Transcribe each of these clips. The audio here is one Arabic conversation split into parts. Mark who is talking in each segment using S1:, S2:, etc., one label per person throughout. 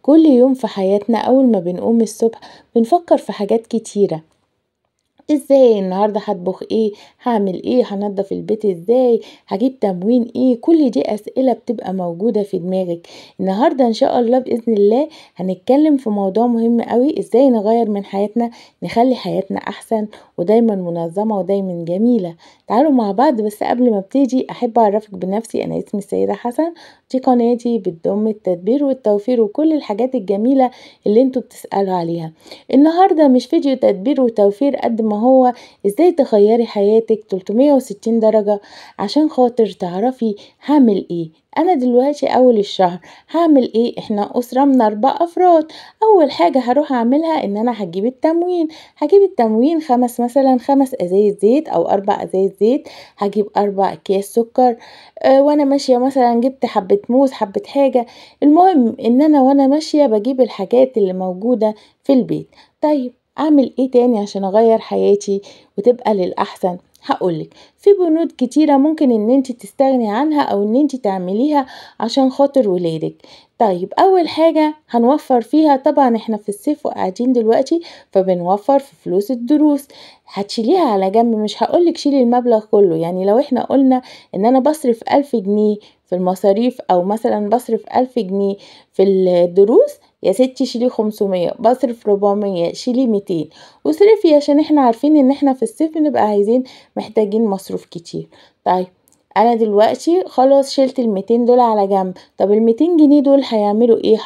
S1: كل يوم في حياتنا أول ما بنقوم الصبح بنفكر في حاجات كتيرة. ازاي النهارده هطبخ ايه، هعمل ايه، هنضف البيت ازاي، هجيب تموين ايه. كل دي اسئله بتبقى موجوده في دماغك. النهارده ان شاء الله باذن الله هنتكلم في موضوع مهم قوي، ازاي نغير من حياتنا، نخلي حياتنا احسن ودايما منظمه ودايما جميله. تعالوا مع بعض. بس قبل ما ابتدي احب اعرفك بنفسي، انا اسمي السيده حسن. دي قناتي بتضم التدبير والتوفير وكل الحاجات الجميله اللي انتوا بتسالوا عليها. النهارده مش فيديو تدبير وتوفير قد ما هو ازاي تغيري حياتك 360 درجة عشان خاطر تعرفي هعمل ايه. انا دلوقتي اول الشهر هعمل ايه؟ احنا اسرة من 4 افراد. اول حاجة هروح اعملها ان انا هجيب التموين مثلا 5 ازايز زيت او 4 ازايز زيت. هجيب 4 اكياس سكر. وانا ماشية مثلا جبت حبة موز، حبة حاجة. المهم ان انا وانا ماشية بجيب الحاجات اللي موجودة في البيت. طيب اعمل ايه تاني عشان اغير حياتي وتبقى للاحسن؟ هقولك في بنود كتيرة ممكن ان انت تستغني عنها او ان انت تعمليها عشان خاطر ولادك. طيب اول حاجة هنوفر فيها، طبعا احنا في الصيف وقاعدين دلوقتي فبنوفر في فلوس الدروس. هتشيليها على جنب، مش هقولك شيلي المبلغ كله. يعني لو احنا قلنا ان انا بصرف 1000 جنيه في المصاريف، او مثلا بصرف 1000 جنيه في الدروس، يا ستي شيلي 500. بصرف 400 شيلي 200 واصرفي، عشان احنا عارفين ان احنا في الصيف بنبقى عايزين محتاجين مصروف كتير. طيب انا دلوقتي خلاص شلت ال200 دول على جنب. طب ال200 جنيه دول هيعملوا ايه؟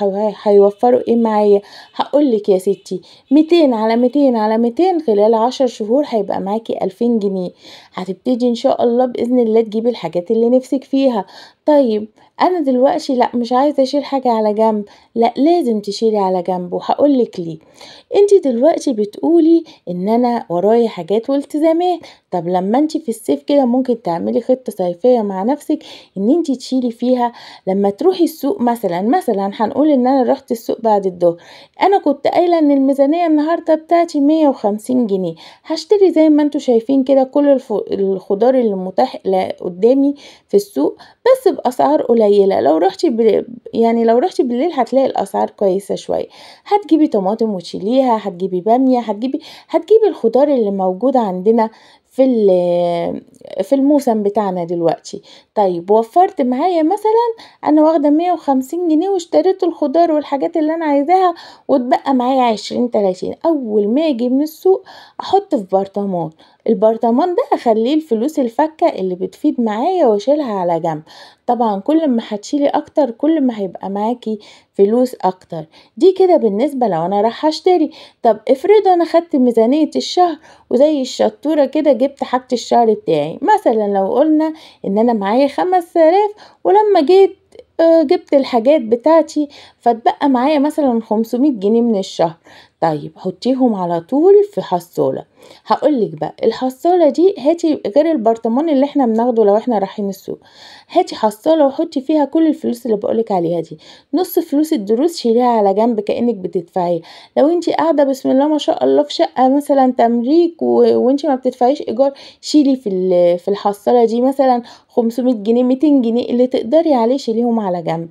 S1: هيوفروا ايه معايا؟ هقولك يا ستي 200 على 200 على 200 خلال 10 شهور هيبقى معاكي 2000 جنيه. هتبتدي ان شاء الله باذن الله تجيبي الحاجات اللي نفسك فيها. طيب انا دلوقتي لا مش عايزه اشيل حاجه على جنب. لا، لازم تشيلي على جنب، وهقولك ليه. انتي دلوقتي بتقولي ان انا ورايا حاجات والتزامات. طب لما انتي في الصيف كده ممكن تعملي خطة صيفية مع نفسك ان انتي تشيلي فيها. لما تروحي السوق مثلا هنقول ان انا رحت السوق بعد الظهر. انا كنت قايلة ان الميزانية النهاردة بتاعتي 150 جنيه. هشتري زي ما انتوا شايفين كده كل الخضار اللي متاح قدامي في السوق، بس بأسعار قليلة. يعني لو رحتي بالليل هتلاقي الأسعار كويسة شوية. هتجيبي طماطم وتشيليها، هتجيبي بامية، هتجيبي الخضار اللي موجود عندنا في الموسم بتاعنا دلوقتي. طيب وفرت معايا مثلا، انا واخده 150 جنيه واشتريت الخضار والحاجات اللي انا عايزاها، واتبقى معايا 20 30. اول ما اجي من السوق احط في برطمان. البرطمان ده اخليه الفلوس الفكة اللي بتفيد معايا واشيلها على جنب. طبعا كل ما هتشيلي اكتر كل ما هيبقى معاكي فلوس اكتر. دي كده بالنسبة لو انا راح اشتري. طب افرض انا خدت ميزانية الشهر وزي الشطورة كده جبت حاجة الشهر بتاعي. مثلا لو قلنا ان انا معايا 5000، ولما جيت جبت الحاجات بتاعتي فتبقى معايا مثلا 500 جنيه من الشهر. طيب حطيهم على طول في حصالة. هقولك بقى الحصالة دي، هاتي غير البرطمان اللي احنا بناخده لو احنا رايحين السوق، هاتي حصالة وحطي فيها كل الفلوس اللي بقولك عليها دي. نص فلوس الدروس شيليها على جنب كأنك بتدفعي. لو انتي قاعدة بسم الله ما شاء الله في شقة مثلا تمليك وانتي ما بتدفعيش ايجار، شيلي في الحصالة دي مثلا 500 جنيه 200 جنيه اللي تقدري عليه شيليهم على جنب.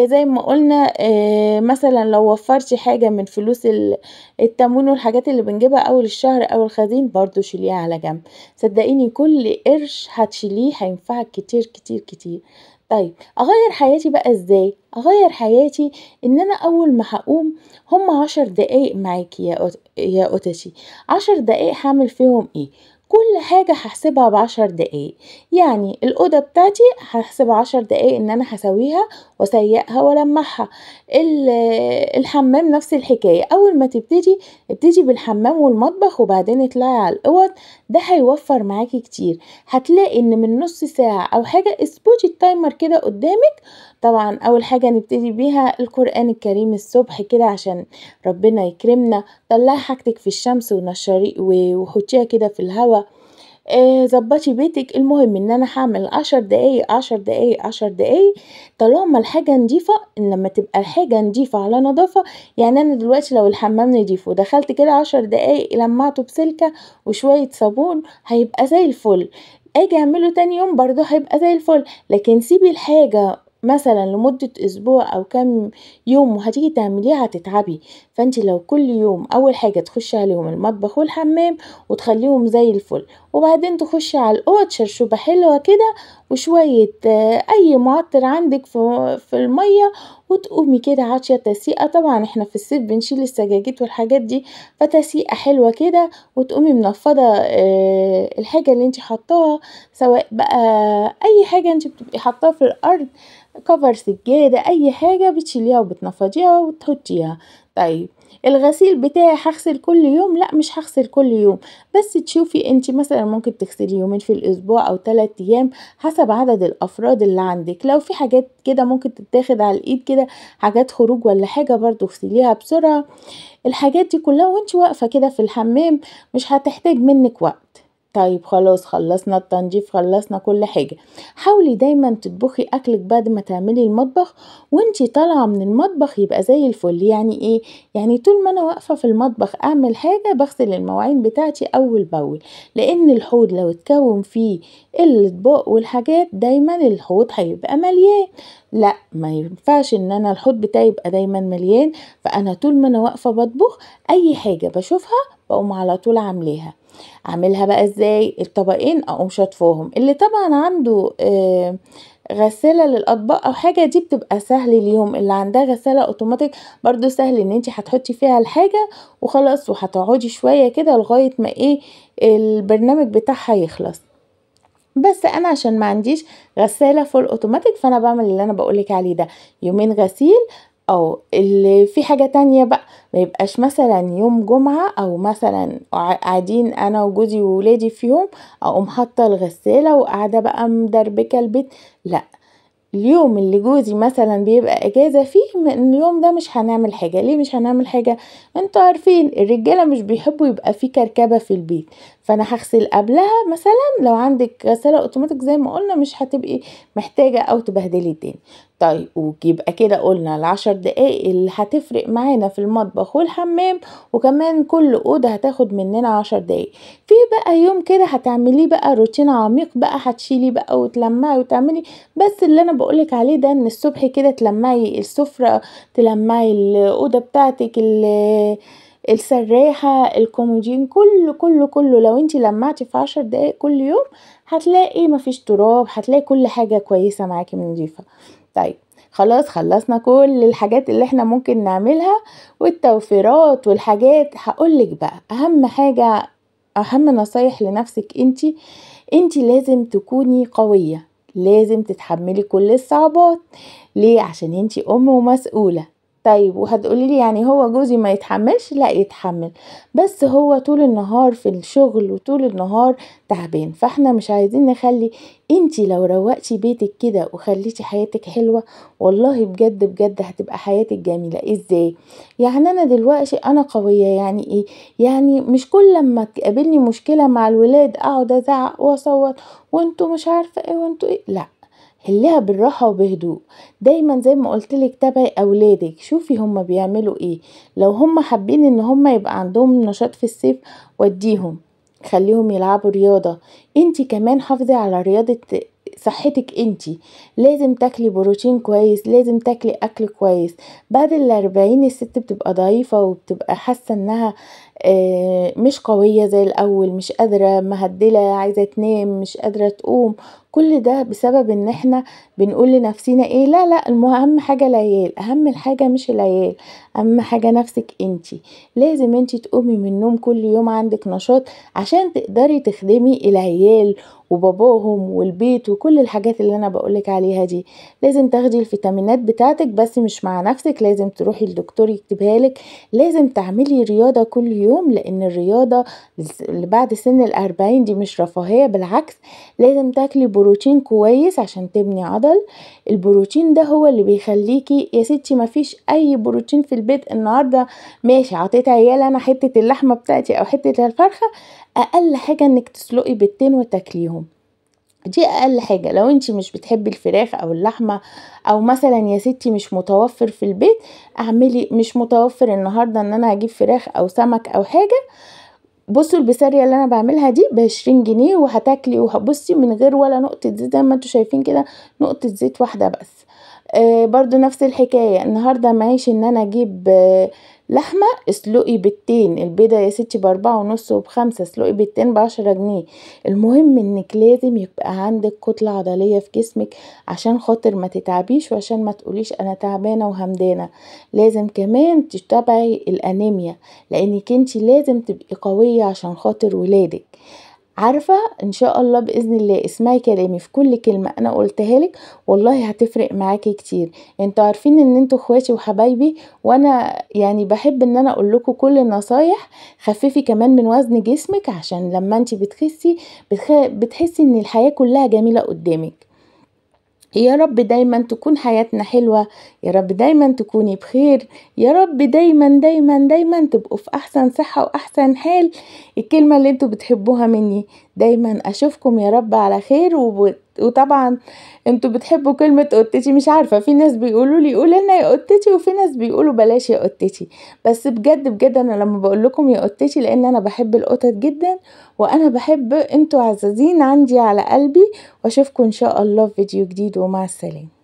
S1: زي ما قلنا مثلا لو وفرتي حاجة من فلوس التموين والحاجات اللي بنجيبها اول الشهر او الخزين، برضو شيليها على جنب. صدقيني كل قرش هتشيليه هينفعك كتير كتير كتير. طيب اغير حياتي بقى ازاي؟ اغير حياتي ان انا اول ما هقوم هم 10 دقايق معاكي يا قطتي. 10 دقايق هعمل فيهم ايه؟ كل حاجة هحسبها ب10 دقايق. يعني الأوضة بتاعتي هحسب 10 دقايق ان انا هسويها واسيقها ولمعها. الحمام نفس الحكاية. اول ما ابتدي بالحمام والمطبخ وبعدين اطلعي على الأوض. ده هيوفر معاكي كتير. هتلاقي ان من نص ساعة او حاجة اظبطي التايمر كده قدامك. طبعا اول حاجة نبتدي بيها القرآن الكريم الصبح كده عشان ربنا يكرمنا. طلعي حاجتك في الشمس ونشري وحطيها كده في الهواء. ظبطي بيتك. المهم ان انا هعمل 10 دقايق 10 دقايق 10 دقايق. طالما الحاجة نضيفة، ان لما تبقى الحاجة نضيفة على نظافة. يعني انا دلوقتي لو الحمام نضيف ودخلت كده 10 دقايق لمعته بسلكة وشوية صابون هيبقى زي الفل. اجي اعمله تاني يوم برضو هيبقى زي الفل. لكن سيبي الحاجة مثلا لمدة اسبوع او كام يوم وهتيجي تعمليها هتتعبي. فانت لو كل يوم اول حاجة تخشي عليهم المطبخ والحمام وتخليهم زي الفل، وبعدين تخشي على الاوض شرشوبة حلوة كده وشوية اي معطر عندك في المية، وتقومي كده عاطشة تسيقة. طبعا احنا في الصيف بنشيل السجاجيد والحاجات دي، فتسيقة حلوة كده، وتقومي منفضة الحاجة اللي انت حطاها، سواء بقى اي حاجة انت بتبقي حطاها في الارض، كفر سجادة اي حاجة بتشيليها وبتنفضيها وتحطيها. طيب الغسيل بتاعي هغسل كل يوم؟ لا مش هغسل كل يوم، بس تشوفي انت مثلا ممكن تغسلي يومين في الاسبوع او 3 ايام حسب عدد الافراد اللي عندك. لو في حاجات كده ممكن تتاخد على الايد كده، حاجات خروج ولا حاجة، برضو اغسليها بسرعة. الحاجات دي كلها وانت واقفة كده في الحمام مش هتحتاج منك وقت. طيب خلاص خلصنا التنظيف، خلصنا كل حاجة. حاولي دايما تطبخي اكلك بعد ما تعملي المطبخ وانتي طالعة من المطبخ يبقى زي الفل. يعني ايه؟ يعني طول ما انا واقفة في المطبخ اعمل حاجة بغسل المواعين بتاعتي اول باول، لان الحوض لو اتكون فيه الاطباق والحاجات دايما الحوض هيبقى مليان. لا ما ينفعش ان انا الحوض بتاعي يبقى دايما مليان. فانا طول ما انا واقفة بطبخ اي حاجة بشوفها بقوم على طول عاملاها. اعملها بقى ازاي؟ الطبقين اقوم شاطفاهم. اللي طبعا عنده غسالة للاطباق او حاجة دي بتبقى سهل اليوم، اللي عندها غسالة اوتوماتيك برضو سهل ان انتي هتحطي فيها الحاجة وخلاص، وهتقعدي شوية كده لغاية ما ايه البرنامج بتاعها يخلص. بس انا عشان ما عنديش غسالة فول اوتوماتيك فانا بعمل اللي انا بقولك عليه ده، يومين غسيل. او اللي في حاجة تانية بقى، ما يبقاش مثلا يوم جمعة او مثلا قاعدين انا وجوزي وولادي في يوم اقوم حاطة الغسالة وقاعدة بقى مدربكة البيت. لا، اليوم اللي جوزي مثلا بيبقى اجازة فيه من اليوم ده مش هنعمل حاجة. ليه مش هنعمل حاجة؟ انتوا عارفين الرجالة مش بيحبوا يبقى فيه كركبة في البيت، فانا هغسل قبلها. مثلا لو عندك غسالة اوتوماتيك زي ما قلنا مش هتبقي محتاجة او تبهدلي الدنيا. طيب ويبقى كده قلنا ال10 دقايق اللي هتفرق معانا في المطبخ والحمام، وكمان كل اوضة هتاخد مننا 10 دقايق. في بقى يوم كده هتعمليه بقى روتين عميق بقى، هتشيلي بقى وتلمعي وتعملي. بس اللي انا بقولك عليه ده ان الصبح كده تلمعي السفرة، تلمعي الأوضة بتاعتك، السراحة، الكومودين، كله لو انتي لمعتي في 10 دقايق كل يوم هتلاقي مفيش تراب، هتلاقي كل حاجة كويسة معاكي نضيفة. طيب خلاص خلصنا كل الحاجات اللي احنا ممكن نعملها والتوفيرات والحاجات. هقولك بقى اهم حاجة، اهم نصايح لنفسك انتي لازم تكوني قوية، لازم تتحملي كل الصعوبات. ليه؟ عشان انتي ام ومسؤولة. طيب وهتقولي لي يعني هو جوزي ما يتحملش؟ لا يتحمل، بس هو طول النهار في الشغل وطول النهار تعبان. فاحنا مش عايزين نخلي. انتي لو روقتي بيتك كده وخليتي حياتك حلوة والله بجد بجد هتبقى حياتك جميلة. ازاي؟ يعني انا دلوقتي انا قوية. يعني ايه؟ يعني مش كل لما تقابلني مشكلة مع الولاد اقعد ازعق واصوت وانتوا مش عارفة ايه وانتوا ايه. لا، حليها بالراحة وبهدوء. دايما زي ما قلتلك تابعي اولادك، شوفي هما بيعملوا ايه. لو هما حابين ان هما يبقى عندهم نشاط في الصيف وديهم، خليهم يلعبوا رياضة. انتي كمان حافظي على رياضة صحتك. انتي لازم تاكلي بروتين كويس، لازم تاكلي اكل كويس. بعد ال40 الست بتبقى ضعيفة وبتبقى حاسة انها مش قوية زي الاول، مش قادرة، مهدلة، عايزة تنام، مش قادرة تقوم. كل ده بسبب ان احنا بنقول لنفسنا ايه؟ لا لا، المهم حاجة العيال، اهم الحاجة مش العيال، اهم حاجة نفسك انتي. لازم انتي تقومي من النوم كل يوم عندك نشاط عشان تقدري تخدمي العيال وباباهم والبيت وكل الحاجات اللي انا بقولك عليها دي. لازم تاخدي الفيتامينات بتاعتك بس مش مع نفسك، لازم تروحي الدكتور يكتبها لك. لازم تعملي رياضة كل يوم، لان الرياضة اللي بعد سن ال40 دي مش رفاهية، بالعكس لازم تاكلي بروتين كويس عشان تبني عضل. البروتين ده هو اللي بيخليكي يا ستي. مفيش اي بروتين في البيت النهاردة ماشي عطيت عيال انا حتة اللحمة بتاعتي او حتة الفرخة، اقل حاجة انك تسلقي بيضتين وتاكليهم. دي اقل حاجة. لو انتي مش بتحبي الفراخ او اللحمة او مثلا يا ستي مش متوفر في البيت، اعملي مش متوفر النهاردة ان انا هجيب فراخ او سمك او حاجة. بصوا البسارية اللي انا بعملها دي ب20 جنيه وهتاكلي وهبصي من غير ولا نقطة زيت، زي ما انتوا شايفين كده نقطة زيت واحدة بس. برضو نفس الحكاية، النهاردة معيش ان انا اجيب لحمة، اسلقي بيضتين، البيضة يا ستي ب4.5 وب5، اسلقي بيضتين ب10 جنيه. المهم انك لازم يبقى عندك كتلة عضلية في جسمك عشان خاطر ما تتعبيش، وعشان ما تقوليش انا تعبانة وهمدانة. لازم كمان تتابعي الانيميا، لانك انتي لازم تبقي قوية عشان خاطر ولادك. عارفة ان شاء الله باذن الله اسمعي كلامي في كل كلمة انا قلتها لك، والله هتفرق معاكي كتير. انتوا عارفين ان انتوا اخواتي وحبايبي، وانا يعني بحب ان انا اقول لكم كل النصايح. خففي كمان من وزن جسمك، عشان لما انتي بتخسي بتحسي ان الحياة كلها جميلة قدامك. يا رب دايما تكون حياتنا حلوة، يا رب دايما تكوني بخير، يا رب دايما دايما دايما تبقوا في احسن صحة واحسن حال. الكلمة اللي انتوا بتحبوها مني دايما، اشوفكم يا رب على خير. وطبعا انتوا بتحبوا كلمة قطتي، مش عارفة، في ناس بيقولوا لي قول لنا يا قطتي، وفي ناس بيقولوا بلاش يا قطتي. بس بجد بجد انا لما بقول لكم يا قطتي لان انا بحب القطط جدا، وانا بحب انتوا عزازين عندي على قلبي. واشوفكم ان شاء الله في فيديو جديد، ومع السلامة.